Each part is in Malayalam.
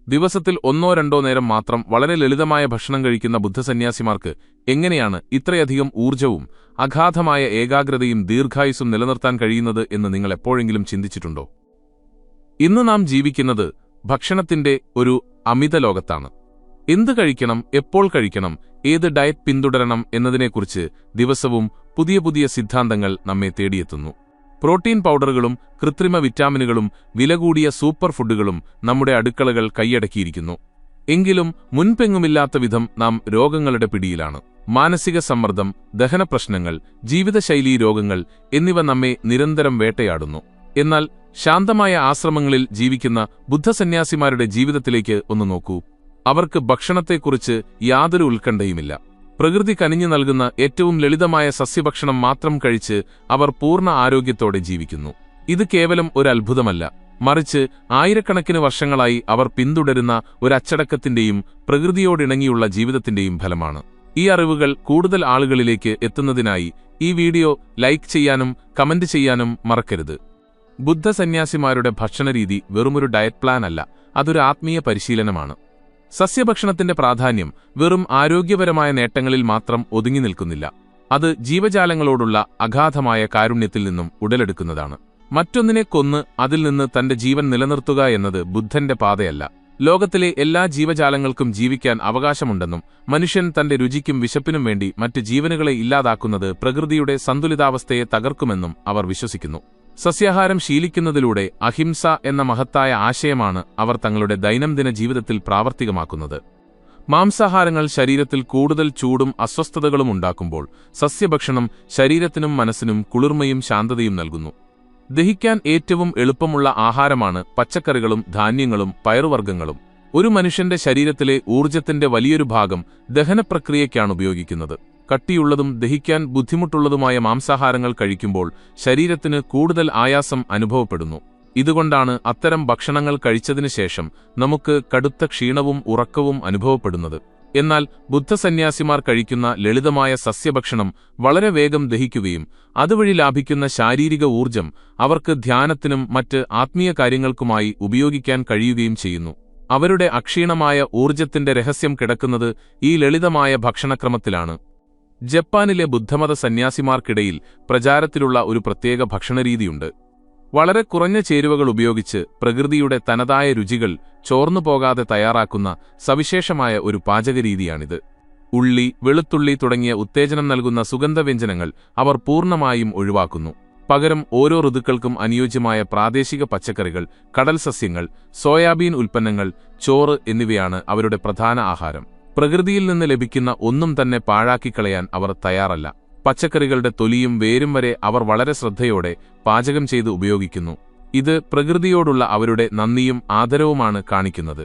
ദിവസത്തിൽ ഒന്നോ രണ്ടോ നേരം മാത്രം വളരെ ലളിതമായ ഭക്ഷണം കഴിക്കുന്ന ബുദ്ധസന്യാസിമാർക്ക് എങ്ങനെയാണ് ഇത്രയധികം ഊർജ്ജവും അഗാധമായ ഏകാഗ്രതയും ദീർഘായുസ്സും നിലനിർത്താൻ കഴിയുന്നത് എന്ന് നിങ്ങൾ എപ്പോഴെങ്കിലും ചിന്തിച്ചിട്ടുണ്ടോ? ഇന്ന് നാം ജീവിക്കുന്നത് ഭക്ഷണത്തിന്റെ ഒരു അമിത ലോകത്താണ്. എന്ത് കഴിക്കണം, എപ്പോൾ കഴിക്കണം, ഏത് ഡയറ്റ് പിന്തുടരണം എന്നതിനെക്കുറിച്ച് ദിവസവും പുതിയ പുതിയ സിദ്ധാന്തങ്ങൾ നമ്മെ തേടിയെത്തുന്നു. പ്രോട്ടീൻ പൗഡറുകളും കൃത്രിമ വിറ്റാമിനുകളും വിലകൂടിയ സൂപ്പർ ഫുഡുകളും നമ്മുടെ അടുക്കളകൾ കൈയടക്കിയിരിക്കുന്നു. എങ്കിലും മുൻപെങ്ങുമില്ലാത്ത വിധം നാം രോഗങ്ങളുടെ പിടിയിലാണ്. മാനസിക സമ്മർദ്ദം, ദഹനപ്രശ്നങ്ങൾ, ജീവിതശൈലീ രോഗങ്ങൾ എന്നിവ നമ്മെ നിരന്തരം വേട്ടയാടുന്നു. എന്നാൽ ശാന്തമായ ആശ്രമങ്ങളിൽ ജീവിക്കുന്ന ബുദ്ധസന്യാസിമാരുടെ ജീവിതത്തിലേക്ക് ഒന്ന് നോക്കൂ. അവർക്ക് ഭക്ഷണത്തെക്കുറിച്ച് യാതൊരു ഉത്കണ്ഠയുമില്ല. പ്രകൃതി കനിഞ്ഞു നൽകുന്ന ഏറ്റവും ലളിതമായ സസ്യഭക്ഷണം മാത്രം കഴിച്ച് അവർ പൂർണ്ണ ആരോഗ്യത്തോടെ ജീവിക്കുന്നു. ഇത് കേവലം ഒരു അത്ഭുതമല്ല, മറിച്ച് ആയിരക്കണക്കിന് വർഷങ്ങളായി അവർ പിന്തുടരുന്ന ഒരു അച്ചടക്കത്തിന്റെയും പ്രകൃതിയോടിണങ്ങിയുള്ള ജീവിതത്തിന്റെയും ഫലമാണ്. ഈ അറിവുകൾ കൂടുതൽ ആളുകളിലേക്ക് എത്തുന്നതിനായി ഈ വീഡിയോ ലൈക്ക് ചെയ്യാനും കമന്റ് ചെയ്യാനും മറക്കരുത്. ബുദ്ധസന്യാസിമാരുടെ ഭക്ഷണരീതി വെറുമൊരു ഡയറ്റ് പ്ലാൻ അല്ല, അതൊരു ആത്മീയ പരിശീലനമാണ്. സസ്യഭക്ഷണത്തിന്റെ പ്രാധാന്യം വെറും ആരോഗ്യപരമായ നേട്ടങ്ങളിൽ മാത്രം ഒതുങ്ങി നിൽക്കുന്നില്ല. അത് ജീവജാലങ്ങളോടുള്ള അഗാധമായ കാരുണ്യത്തിൽ നിന്നും ഉടലെടുക്കുന്നതാണ്. മറ്റൊന്നിനെ കൊന്ന് അതിൽ നിന്ന് തന്റെ ജീവൻ നിലനിർത്തുക എന്നത് ബുദ്ധന്റെ പാതയല്ല. ലോകത്തിലെ എല്ലാ ജീവജാലങ്ങൾക്കും ജീവിക്കാൻ അവകാശമുണ്ടെന്നും മനുഷ്യൻ തന്റെ രുചിക്കും വിശപ്പിനും വേണ്ടി മറ്റ് ജീവനുകളെ ഇല്ലാതാക്കുന്നത് പ്രകൃതിയുടെ സന്തുലിതാവസ്ഥയെ തകർക്കുമെന്നും അവർ വിശ്വസിക്കുന്നു. സസ്യാഹാരം ശീലിക്കുന്നതിലൂടെ അഹിംസ എന്ന മഹത്തായ ആശയമാണ് അവർ തങ്ങളുടെ ദൈനംദിന ജീവിതത്തിൽ പ്രാവർത്തികമാക്കുന്നത്. മാംസാഹാരങ്ങൾ ശരീരത്തിൽ കൂടുതൽ ചൂടും അസ്വസ്ഥതകളും ഉണ്ടാക്കുമ്പോൾ സസ്യഭക്ഷണം ശരീരത്തിനും മനസ്സിനും കുളിർമയും ശാന്തതയും നൽകുന്നു. ദഹിക്കാൻ ഏറ്റവും എളുപ്പമുള്ള ആഹാരമാണ് പച്ചക്കറികളും ധാന്യങ്ങളും പയറുവർഗ്ഗങ്ങളും. ഒരു മനുഷ്യന്റെ ശരീരത്തിലെ ഊർജ്ജത്തിന്റെ വലിയൊരു ഭാഗം ദഹനപ്രക്രിയയ്ക്കാണ് ഉപയോഗിക്കുന്നത്. കട്ടിയുള്ളതും ദഹിക്കാൻ ബുദ്ധിമുട്ടുള്ളതുമായ മാംസാഹാരങ്ങൾ കഴിക്കുമ്പോൾ ശരീരത്തിന് കൂടുതൽ ആയാസം അനുഭവപ്പെടുന്നു. ഇതുകൊണ്ടാണ് അത്തരം ഭക്ഷണങ്ങൾ കഴിച്ചതിനു ശേഷം നമുക്ക് കടുത്ത ക്ഷീണവും ഉറക്കവും അനുഭവപ്പെടുന്നത്. എന്നാൽ ബുദ്ധസന്യാസിമാർ കഴിക്കുന്ന ലളിതമായ സസ്യഭക്ഷണം വളരെ വേഗം ദഹിക്കുകയും അതുവഴി ലാഭിക്കുന്ന ശാരീരിക ഊർജ്ജം അവർക്ക് ധ്യാനത്തിനും മറ്റ് ആത്മീയ കാര്യങ്ങൾക്കുമായി ഉപയോഗിക്കാൻ കഴിയുകയും ചെയ്യുന്നു. അവരുടെ അക്ഷീണമായ ഊർജ്ജത്തിന്റെ രഹസ്യം കിടക്കുന്നത് ഈ ലളിതമായ ഭക്ഷണക്രമത്തിലാണ്. ജപ്പാനിലെ ബുദ്ധമത സന്യാസിമാർക്കിടയിൽ പ്രചാരത്തിലുള്ള ഒരു പ്രത്യേക ഭക്ഷണരീതിയുണ്ട്. വളരെ കുറഞ്ഞ ചേരുവകൾ ഉപയോഗിച്ച് പ്രകൃതിയുടെ തനതായ രുചികൾ ചോർന്നുപോകാതെ തയ്യാറാക്കുന്ന സവിശേഷമായ ഒരു പാചകരീതിയാണിത്. ഉള്ളി, വെളുത്തുള്ളി തുടങ്ങിയ ഉത്തേജനം നൽകുന്ന സുഗന്ധവ്യഞ്ജനങ്ങൾ അവർ പൂർണ്ണമായും ഒഴിവാക്കുന്നു. പകരം ഓരോ ഋതുക്കൾക്കും അനുയോജ്യമായ പ്രാദേശിക പച്ചക്കറികൾ, കടൽ സസ്യങ്ങൾ, സോയാബീൻ ഉൽപ്പന്നങ്ങൾ, ചോറ് എന്നിവയാണ് അവരുടെ പ്രധാന ആഹാരം. പ്രകൃതിയിൽ നിന്ന് ലഭിക്കുന്ന ഒന്നും തന്നെ പാഴാക്കിക്കളയാൻ അവർ തയ്യാറല്ല. പച്ചക്കറികളുടെ തൊലിയും വേരും വരെ അവർ വളരെ ശ്രദ്ധയോടെ പാചകം ചെയ്ത് ഉപയോഗിക്കുന്നു. ഇത് പ്രകൃതിയോടുള്ള അവരുടെ നന്ദിയും ആദരവുമാണ് കാണിക്കുന്നത്.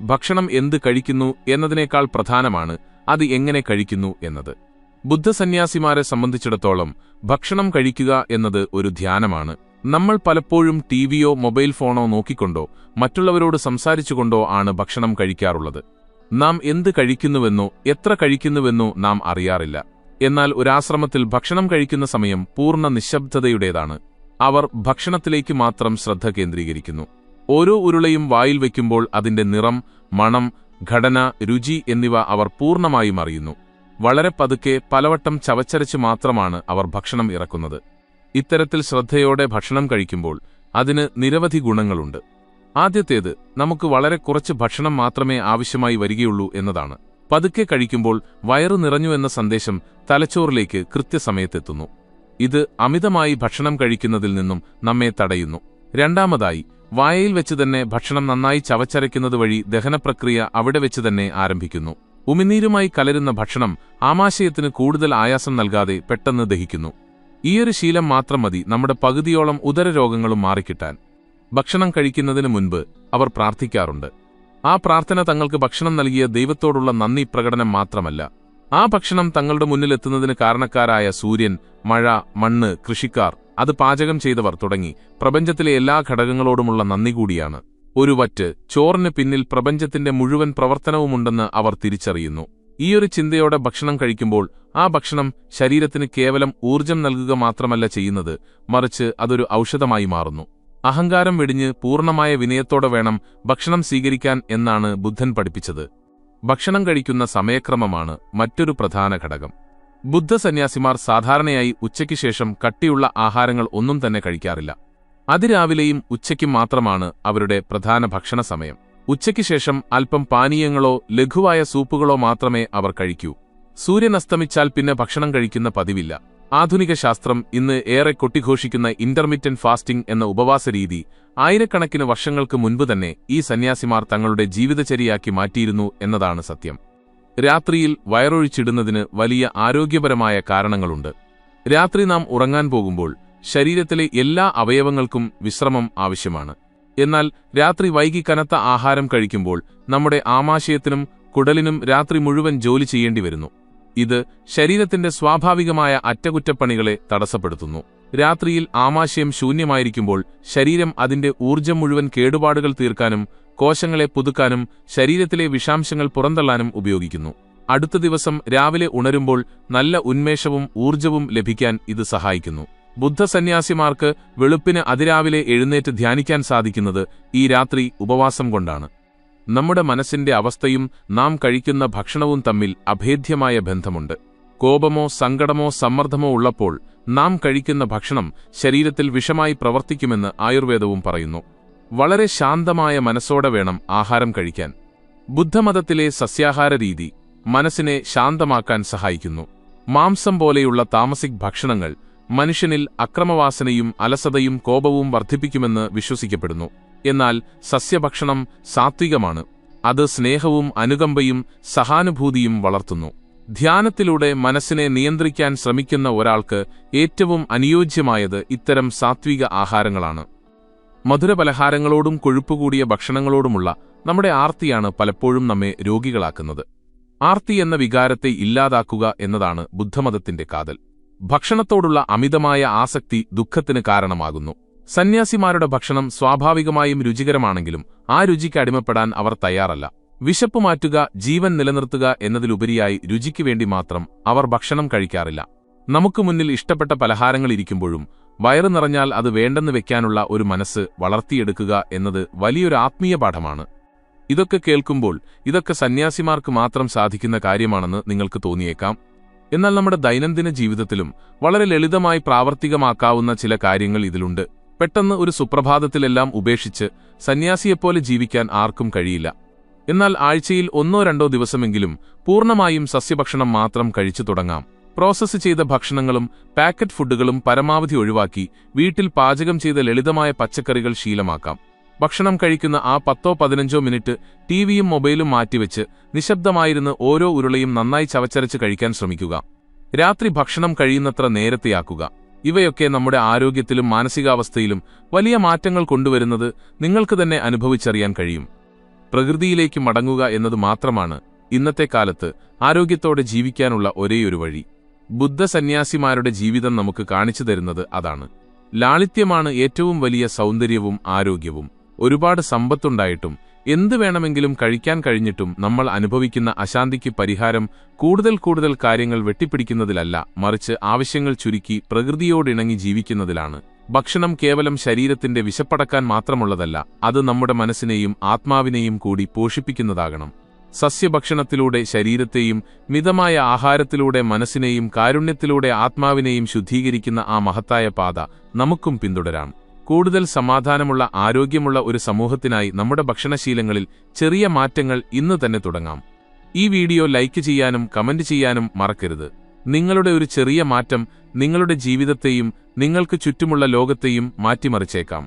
ഭക്ഷണം എന്ത് കഴിക്കുന്നു എന്നതിനേക്കാൾ പ്രധാനമാണ് അത് എങ്ങനെ കഴിക്കുന്നു എന്നത്. ബുദ്ധസന്യാസിമാരെ സംബന്ധിച്ചിടത്തോളം ഭക്ഷണം കഴിക്കുക എന്നത് ഒരു ധ്യാനമാണ്. നമ്മൾ പലപ്പോഴും ടിവിയോ മൊബൈൽ ഫോണോ നോക്കിക്കൊണ്ടോ മറ്റുള്ളവരോട് സംസാരിച്ചുകൊണ്ടോ ആണ് ഭക്ഷണം കഴിക്കാറുള്ളത്. നാം എന്ത് കഴിക്കുന്നുവെന്നോ എത്ര കഴിക്കുന്നുവെന്നോ നാം അറിയാറില്ല. എന്നാൽ ഒരാശ്രമത്തിൽ ഭക്ഷണം കഴിക്കുന്ന സമയം പൂർണ്ണ നിശബ്ദതയുടേതാണ്. അവർ ഭക്ഷണത്തിലേക്ക് മാത്രം ശ്രദ്ധ കേന്ദ്രീകരിക്കുന്നു. ഓരോ ഉരുളയും വായിൽ വയ്ക്കുമ്പോൾ അതിന്റെ നിറം, മണം, ഘടന, രുചി എന്നിവ അവർ പൂർണ്ണമായും അറിയുന്നു. വളരെ പതുക്കെ പലവട്ടം ചവച്ചരച്ച് മാത്രമാണ് അവർ ഭക്ഷണം ഇറക്കുന്നത്. ഇത്തരത്തിൽ ശ്രദ്ധയോടെ ഭക്ഷണം കഴിക്കുമ്പോൾ അതിന് നിരവധി ഗുണങ്ങളുണ്ട്. ആദ്യത്തേത്, നമുക്ക് വളരെ കുറച്ച് ഭക്ഷണം മാത്രമേ ആവശ്യമായി വരികയുള്ളൂ എന്നതാണ്. പതുക്കെ കഴിക്കുമ്പോൾ വയറു നിറഞ്ഞു എന്ന സന്ദേശം തലച്ചോറിലേക്ക് കൃത്യസമയത്തെത്തുന്നു. ഇത് അമിതമായി ഭക്ഷണം കഴിക്കുന്നതിൽ നിന്നും നമ്മെ തടയുന്നു. രണ്ടാമതായി, വായയിൽ വെച്ച് തന്നെ ഭക്ഷണം നന്നായി ചവച്ചരയ്ക്കുന്നത് വഴി ദഹനപ്രക്രിയ അവിടെ വെച്ച് തന്നെ ആരംഭിക്കുന്നു. ഉമിനീരുമായി കലരുന്ന ഭക്ഷണം ആമാശയത്തിന് കൂടുതൽ ആയാസം നൽകാതെ പെട്ടെന്ന് ദഹിക്കുന്നു. ഈയൊരു ശീലം മാത്രം മതി നമ്മുടെ പകുതിയോളം ഉദരരോഗങ്ങളും മാറിക്കിട്ടാൻ. ഭക്ഷണം കഴിക്കുന്നതിന് മുൻപ് അവർ പ്രാർത്ഥിക്കാറുണ്ട്. ആ പ്രാർത്ഥന തങ്ങൾക്ക് ഭക്ഷണം നൽകിയ ദൈവത്തോടുള്ള നന്ദി പ്രകടനം മാത്രമല്ല, ആ ഭക്ഷണം തങ്ങളുടെ മുന്നിലെത്തുന്നതിന് കാരണക്കാരായ സൂര്യൻ, മഴ, മണ്ണ്, കൃഷിക്കാർ, അത് പാചകം ചെയ്തവർ തുടങ്ങി പ്രപഞ്ചത്തിലെ എല്ലാ ഘടകങ്ങളോടുമുള്ള നന്ദി കൂടിയാണ്. ഒരു വറ്റ് ചോറിന് പിന്നിൽ പ്രപഞ്ചത്തിന്റെ മുഴുവൻ പ്രവർത്തനവുമുണ്ടെന്ന് അവർ തിരിച്ചറിയുന്നു. ഈയൊരു ചിന്തയോടെ ഭക്ഷണം കഴിക്കുമ്പോൾ ആ ഭക്ഷണം ശരീരത്തിന് കേവലം ഊർജ്ജം നൽകുക മാത്രമല്ല ചെയ്യുന്നത്, മറിച്ച് അതൊരു ഔഷധമായി മാറുന്നു. അഹങ്കാരം വെടിഞ്ഞ് പൂർണ്ണമായ വിനയത്തോടെ വേണം ഭക്ഷണം സ്വീകരിക്കാൻ എന്നാണ് ബുദ്ധൻ പഠിപ്പിച്ചത്. ഭക്ഷണം കഴിക്കുന്ന സമയക്രമമാണ് മറ്റൊരു പ്രധാന ഘടകം. ബുദ്ധസന്യാസിമാർ സാധാരണയായി ഉച്ചയ്ക്ക് ശേഷം കട്ടിയുള്ള ആഹാരങ്ങൾ ഒന്നും തന്നെ കഴിക്കാറില്ല. അതിരാവിലെയും ഉച്ചയ്ക്കും മാത്രമാണ് അവരുടെ പ്രധാന ഭക്ഷണ സമയം. ഉച്ചയ്ക്ക് ശേഷം അല്പം പാനീയങ്ങളോ ലഘുവായ സൂപ്പുകളോ മാത്രമേ അവർ കഴിക്കൂ. സൂര്യൻ അസ്തമിച്ചാൽ പിന്നെ ഭക്ഷണം കഴിക്കുന്ന പതിവില്ല. ആധുനിക ശാസ്ത്രം ഇന്ന് ഏറെ കൊട്ടിഘോഷിക്കുന്ന ഇന്റർമിറ്റന്റ് ഫാസ്റ്റിംഗ് എന്ന ഉപവാസ രീതി ആയിരക്കണക്കിന് വർഷങ്ങൾക്ക് മുൻപ് തന്നെ ഈ സന്യാസിമാർ തങ്ങളുടെ ജീവിതചര്യയാക്കി മാറ്റിയിരുന്നു എന്നതാണ് സത്യം. രാത്രിയിൽ വയറൊഴിച്ചിടുന്നതിന് വലിയ ആരോഗ്യപരമായ കാരണങ്ങളുണ്ട്. രാത്രി നാം ഉറങ്ങാൻ പോകുമ്പോൾ ശരീരത്തിലെ എല്ലാ അവയവങ്ങൾക്കും വിശ്രമം ആവശ്യമാണ്. എന്നാൽ രാത്രി വൈകി കനത്ത ആഹാരം കഴിക്കുമ്പോൾ നമ്മുടെ ആമാശയത്തിനും കുടലിനും രാത്രി മുഴുവൻ ജോലി ചെയ്യേണ്ടി വരുന്നു. ഇത് ശരീരത്തിന്റെ സ്വാഭാവികമായ അറ്റകുറ്റപ്പണികളെ തടസ്സപ്പെടുത്തുന്നു. രാത്രിയിൽ ആമാശയം ശൂന്യമായിരിക്കുമ്പോൾ ശരീരം അതിന്റെ ഊർജ്ജം മുഴുവൻ കേടുപാടുകൾ തീർക്കാനും കോശങ്ങളെ പുതുക്കാനും ശരീരത്തിലെ വിഷാംശങ്ങൾ പുറന്തള്ളാനും ഉപയോഗിക്കുന്നു. അടുത്ത ദിവസം രാവിലെ ഉണരുമ്പോൾ നല്ല ഉന്മേഷവും ഊർജ്ജവും ലഭിക്കാൻ ഇത് സഹായിക്കുന്നു. ബുദ്ധസന്യാസിമാർക്ക് വെളുപ്പിന് അതിരാവിലെ എഴുന്നേറ്റ് ധ്യാനിക്കാൻ സാധിക്കുന്നത് ഈ രാത്രി ഉപവാസം കൊണ്ടാണ്. നമ്മുടെ മനസ്സിന്റെ അവസ്ഥയും നാം കഴിക്കുന്ന ഭക്ഷണവും തമ്മിൽ അഭേദ്യമായ ബന്ധമുണ്ട്. കോപമോ സങ്കടമോ സമ്മർദ്ദമോ ഉള്ളപ്പോൾ നാം കഴിക്കുന്ന ഭക്ഷണം ശരീരത്തിൽ വിഷമായി പ്രവർത്തിക്കുമെന്ന് ആയുർവേദവും പറയുന്നു. വളരെ ശാന്തമായ മനസ്സോടെ വേണം ആഹാരം കഴിക്കാൻ. ബുദ്ധമതത്തിലെ സസ്യാഹാര രീതി മനസ്സിനെ ശാന്തമാക്കാൻ സഹായിക്കുന്നു. മാംസം പോലെയുള്ള താമസിക് ഭക്ഷണങ്ങൾ മനുഷ്യനിൽ അക്രമവാസനയും അലസതയും കോപവും വർദ്ധിപ്പിക്കുമെന്ന് വിശ്വസിക്കപ്പെടുന്നു. എന്നാൽ സസ്യഭക്ഷണം സാത്വികമാണ്. അത് സ്നേഹവും അനുകമ്പയും സഹാനുഭൂതിയും വളർത്തുന്നു. ധ്യാനത്തിലൂടെ മനസ്സിനെ നിയന്ത്രിക്കാൻ ശ്രമിക്കുന്ന ഒരാൾക്ക് ഏറ്റവും അനുയോജ്യമായത് ഇത്തരം സാത്വിക ആഹാരങ്ങളാണ്. മധുരപലഹാരങ്ങളോടും കൊഴുപ്പുകൂടിയ ഭക്ഷണങ്ങളോടുമുള്ള നമ്മുടെ ആർത്തിയാണ് പലപ്പോഴും നമ്മെ രോഗികളാക്കുന്നത്. ആർത്തി എന്ന വികാരത്തെ ഇല്ലാതാക്കുക എന്നതാണ് ബുദ്ധമതത്തിന്റെ കാതൽ. ഭക്ഷണത്തോടുള്ള അമിതമായ ആസക്തി ദുഃഖത്തിന് കാരണമാകുന്നു. സന്യാസിമാരുടെ ഭക്ഷണം സ്വാഭാവികമായും രുചികരമാണെങ്കിലും ആ രുചിക്ക് അടിമപ്പെടാൻ അവർ തയ്യാറല്ല. വിശപ്പ് മാറ്റുക, ജീവൻ നിലനിർത്തുക എന്നതിലുപരിയായി രുചിക്ക് വേണ്ടി മാത്രം അവർ ഭക്ഷണം കഴിക്കാറില്ല. നമുക്ക് മുന്നിൽ ഇഷ്ടപ്പെട്ട പലഹാരങ്ങൾ ഇരിക്കുമ്പോഴും വയറു നിറഞ്ഞാൽ അത് വേണ്ടെന്ന് വെക്കാനുള്ള ഒരു മനസ്സ് വളർത്തിയെടുക്കുക എന്നത് വലിയൊരു ആത്മീയ പാഠമാണ്. ഇതൊക്കെ കേൾക്കുമ്പോൾ ഇതൊക്കെ സന്യാസിമാർക്ക് മാത്രം സാധിക്കുന്ന കാര്യമാണെന്ന് നിങ്ങൾക്ക് തോന്നിയേക്കാം. എന്നാൽ നമ്മുടെ ദൈനംദിന ജീവിതത്തിലും വളരെ ലളിതമായി പ്രാവർത്തികമാക്കാവുന്ന ചില കാര്യങ്ങൾ ഇതിലുണ്ട്. പെട്ടെന്ന് ഒരു സുപ്രഭാതത്തിലെല്ലാം ഉപേക്ഷിച്ച് സന്യാസിയെപ്പോലെ ജീവിക്കാൻ ആർക്കും കഴിയില്ല. എന്നാൽ ആഴ്ചയിൽ 1-2 ദിവസമെങ്കിലും പൂർണ്ണമായും സസ്യഭക്ഷണം മാത്രം കഴിച്ചു തുടങ്ങാം. പ്രോസസ്സ് ചെയ്ത ഭക്ഷണങ്ങളും പാക്കറ്റ് ഫുഡുകളും പരമാവധി ഒഴിവാക്കി വീട്ടിൽ പാചകം ചെയ്ത ലളിതമായ പച്ചക്കറികൾ ശീലമാക്കാം. ഭക്ഷണം കഴിക്കുന്ന ആ 10-15 മിനിറ്റ് ടിവിയും മൊബൈലും മാറ്റിവെച്ച് നിശബ്ദമായിരുന്ന് ഓരോ ഉരുളയും നന്നായി ചവച്ചരച്ച് കഴിക്കാൻ ശ്രമിക്കുക. രാത്രി ഭക്ഷണം കഴിയുന്നത്ര നേരത്തെയാക്കുക. ഇവയൊക്കെ നമ്മുടെ ആരോഗ്യത്തിലും മാനസികാവസ്ഥയിലും വലിയ മാറ്റങ്ങൾ കൊണ്ടുവരുന്നത് നിങ്ങൾക്ക് തന്നെ അനുഭവിച്ചറിയാൻ കഴിയും. പ്രകൃതിയിലേക്ക് മടങ്ങുക എന്നത് മാത്രമാണ് ഇന്നത്തെ കാലത്ത് ആരോഗ്യത്തോടെ ജീവിക്കാനുള്ള ഒരേയൊരു വഴി. ബുദ്ധസന്യാസിമാരുടെ ജീവിതം നമുക്ക് കാണിച്ചു തരുന്നത് അതാണ്. ലാളിത്യമാണ് ഏറ്റവും വലിയ സൗന്ദര്യവും ആരോഗ്യവും. ഒരുപാട് സമ്പത്തുണ്ടായിട്ടും എന്തു വേണമെങ്കിലും കഴിക്കാൻ കഴിഞ്ഞിട്ടും നമ്മൾ അനുഭവിക്കുന്ന അശാന്തിക്ക് പരിഹാരം കൂടുതൽ കാര്യങ്ങൾ വെട്ടിപ്പിടിക്കുന്നതിലല്ല, മറിച്ച് ആവശ്യങ്ങൾ ചുരുക്കി പ്രകൃതിയോടിണങ്ങി ജീവിക്കുന്നതിലാണ്. ഭക്ഷണം കേവലം ശരീരത്തിന്റെ വിശപ്പടക്കാൻ മാത്രമുള്ളതല്ല, അത് നമ്മുടെ മനസ്സിനെയും ആത്മാവിനെയും കൂടി പോഷിപ്പിക്കുന്നതാകണം. സസ്യഭക്ഷണത്തിലൂടെ ശരീരത്തെയും മിതമായ ആഹാരത്തിലൂടെ മനസ്സിനെയും കാരുണ്യത്തിലൂടെ ആത്മാവിനെയും ശുദ്ധീകരിക്കുന്ന ആ മഹത്തായ പാത നമുക്കും പിന്തുടരാം. കൂടുതൽ സമാധാനമുള്ള ആരോഗ്യമുള്ള ഒരു സമൂഹത്തിനായി നമ്മുടെ ഭക്ഷണശീലങ്ങളിൽ ചെറിയ മാറ്റങ്ങൾ ഇന്ന് തന്നെ തുടങ്ങാം. ഈ വീഡിയോ ലൈക്ക് ചെയ്യാനും കമന്റ് ചെയ്യാനും മറക്കരുത്. നിങ്ങളുടെ ഒരു ചെറിയ മാറ്റം നിങ്ങളുടെ ജീവിതത്തെയും നിങ്ങൾക്ക് ചുറ്റുമുള്ള ലോകത്തെയും മാറ്റിമറിച്ചേക്കാം.